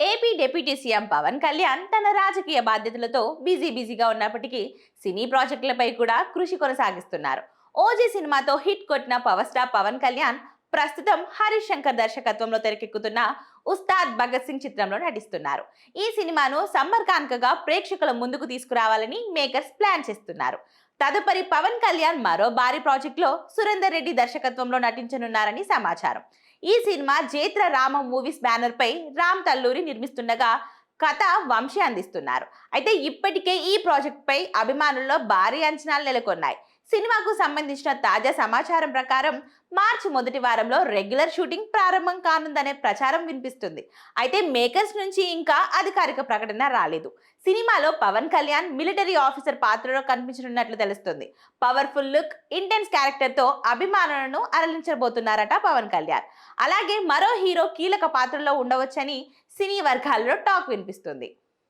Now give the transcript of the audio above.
AP deputy CM Pawan Kalyan తన రాజకీయ బాధ్యతలతో బిజీగా ఉన్నప్పటికీ సినీ ప్రాజెక్టులపై కూడా కృషి కొనసాగిస్తున్నారు. ఓజీ సినిమాతో హిట్ కొట్టిన పవర్ స్టార్ పవన్ కళ్యాణ్ ప్రస్తుతం హరీష్ శంకర్ దర్శకత్వంలో తెరకెక్కుతున్న ఉస్తాద్ భగత్ సింగ్ చిత్రంలో నటిస్తున్నారు. ఈ సినిమాను సమ్మర్ కానుకగా ప్రేక్షకుల ముందుకు తీసుకురావాలని మేకర్స్ ప్లాన్ చేస్తున్నారు. తదుపరి పవన్ కళ్యాణ్ మరో భారీ ప్రాజెక్టులో సురేందర్ రెడ్డి దర్శకత్వంలో నటించనున్నారని సమాచారం. ఈ సినిమా జైత్ర రామ మూవీస్ బ్యానర్ పై రామ్ తల్లూరి నిర్మిస్తుండగా కథ వంశీ అందిస్తున్నారు. అయితే ఇప్పటికే ఈ ప్రాజెక్ట్ పై అభిమానుల్లో భారీ అంచనాలు నెలకొన్నాయి. సినిమాకు సంబంధించిన తాజా సమాచారం ప్రకారం మార్చి మొదటి వారంలో రెగ్యులర్ షూటింగ్ ప్రారంభం కానుందనే ప్రచారం వినిపిస్తుంది. అయితే మేకర్స్ నుంచి ఇంకా అధికారిక ప్రకటన రాలేదు. సినిమాలో పవన్ కళ్యాణ్ మిలిటరీ ఆఫీసర్ పాత్రలో కనిపించనున్నట్లు తెలుస్తుంది. పవర్ఫుల్ లుక్, ఇంటెన్స్ క్యారెక్టర్ తో అభిమానులను అరలించబోతున్నారట పవన్ కళ్యాణ్. అలాగే మరో హీరో కీలక పాత్రలో ఉండవచ్చని సినీ వర్గాల్లో టాక్ వినిపిస్తుంది.